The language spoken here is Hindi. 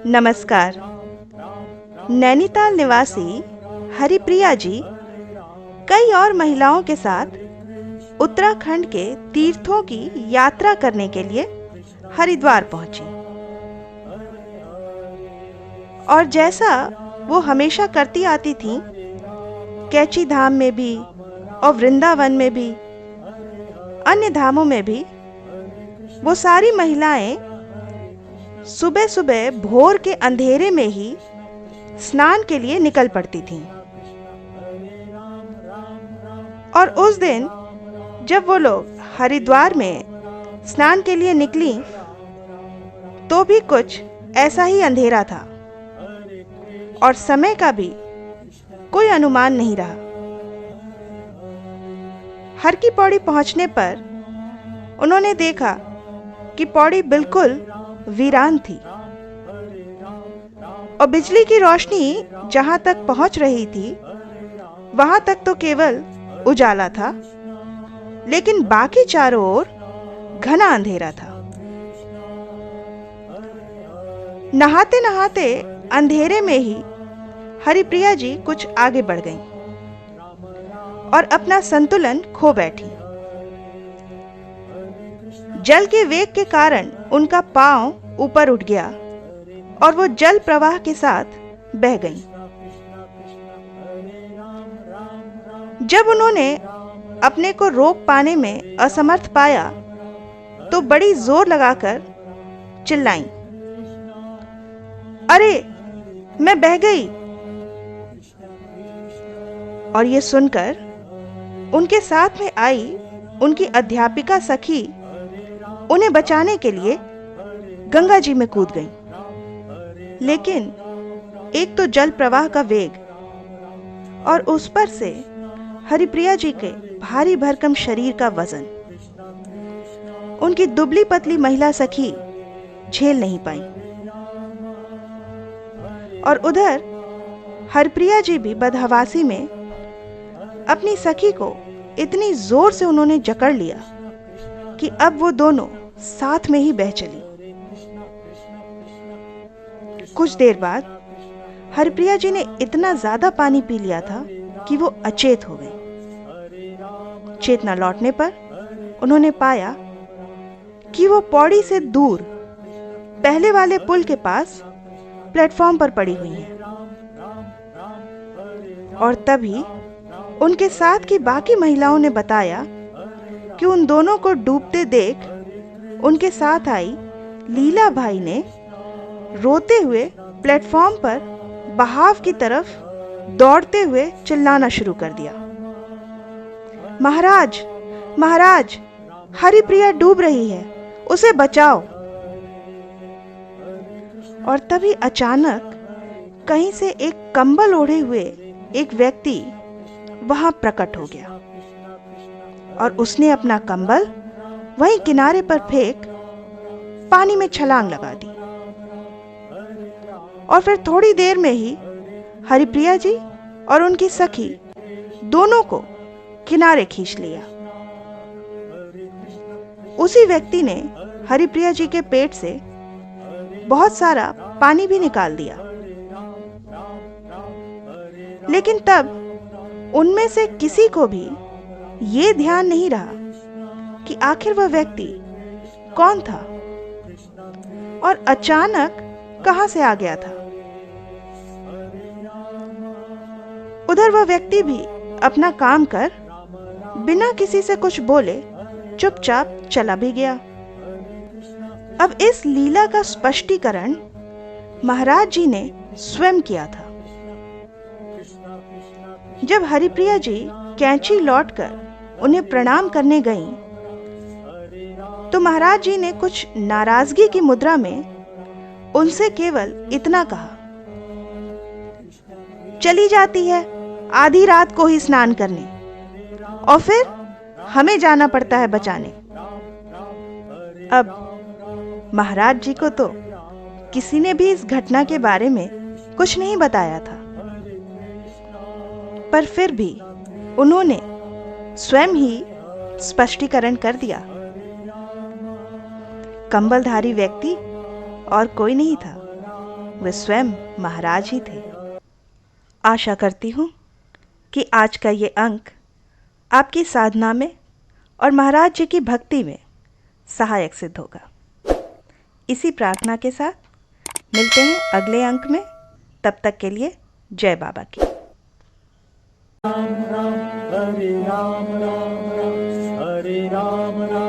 नमस्कार। नैनीताल निवासी हरिप्रिया जी कई और महिलाओं के साथ उत्तराखंड के तीर्थों की यात्रा करने के लिए हरिद्वार पहुंची और जैसा वो हमेशा करती आती थीं, कैची धाम में भी और वृंदावन में भी, अन्य धामों में भी वो सारी महिलाएं सुबह सुबह भोर के अंधेरे में ही स्नान के लिए निकल पड़ती थीं। और उस दिन जब वो लोग हरिद्वार में स्नान के लिए निकली तो भी कुछ ऐसा ही अंधेरा था और समय का भी कोई अनुमान नहीं रहा। हर की पौड़ी पहुंचने पर उन्होंने देखा कि पौड़ी बिल्कुल वीरान थी और बिजली की रोशनी जहां तक पहुंच रही थी वहां तक तो केवल उजाला था, लेकिन बाकी चारों ओर घना अंधेरा था। नहाते नहाते अंधेरे में ही हरिप्रिया जी कुछ आगे बढ़ गईं और अपना संतुलन खो बैठी। जल के वेग के कारण उनका पांव ऊपर उठ गया और वो जल प्रवाह के साथ बह गईं। जब उन्होंने अपने को रोक पाने में असमर्थ पाया तो बड़ी जोर लगाकर चिल्लाईं, अरे मैं बह गई। और ये सुनकर उनके साथ में आई उनकी अध्यापिका सखी उन्हें बचाने के लिए गंगा जी में कूद गई। लेकिन एक तो जल प्रवाह का वेग और उस पर से हरिप्रिया जी के भारी भरकम शरीर का वजन उनकी दुबली पतली महिला सखी झेल नहीं पाई। और उधर हरिप्रिया जी भी बदहवासी में अपनी सखी को इतनी जोर से उन्होंने जकड़ लिया कि अब वो दोनों साथ में ही बह चली। कुछ देर बाद हरिप्रिया जी ने इतना ज्यादा पानी पी लिया था कि वो अचेत हो गई। चेतना लौटने पर उन्होंने पाया कि वो पौड़ी से दूर पहले वाले पुल के पास प्लेटफॉर्म पर पड़ी हुई हैं। और तभी उनके साथ की बाकी महिलाओं ने बताया कि उन दोनों को डूबते देख उनके साथ आई लीला भाई ने रोते हुए प्लेटफॉर्म पर बहाव की तरफ दौड़ते हुए चिल्लाना शुरू कर दिया, महाराज महाराज, हरिप्रिया डूब रही है, उसे बचाओ। और तभी अचानक कहीं से एक कंबल ओढ़े हुए एक व्यक्ति वहां प्रकट हो गया और उसने अपना कंबल वहीं किनारे पर फेंक पानी में छलांग लगा दी। और फिर थोड़ी देर में ही हरिप्रिया जी और उनकी सखी दोनों को किनारे खींच लिया। उसी व्यक्ति ने हरिप्रिया जी के पेट से बहुत सारा पानी भी निकाल दिया। लेकिन तब उनमें से किसी को भी ये ध्यान नहीं रहा कि आखिर वह व्यक्ति कौन था और अचानक कहां से आ गया था। उधर वह व्यक्ति भी अपना काम कर बिना किसी से कुछ बोले चुपचाप चला भी गया। अब इस लीला का स्पष्टीकरण महाराज जी ने स्वयं किया था। जब हरिप्रिया जी कैंची लौटकर उन्हें प्रणाम करने गईं, तो महाराज जी ने कुछ नाराजगी की मुद्रा में उनसे केवल इतना कहा, चली जाती है आधी रात को ही स्नान करने और फिर हमें जाना पड़ता है बचाने। अब महाराज जी को तो किसी ने भी इस घटना के बारे में कुछ नहीं बताया था, पर फिर भी उन्होंने स्वयं ही स्पष्टीकरण कर दिया। कंबलधारी व्यक्ति और कोई नहीं था, वे स्वयं महाराज ही थे। आशा करती हूँ कि आज का ये अंक आपकी साधना में और महाराज जी की भक्ति में सहायक सिद्ध होगा। इसी प्रार्थना के साथ मिलते हैं अगले अंक में। तब तक के लिए जय बाबा की। राम राम हरे राम राम राम हरे राम राम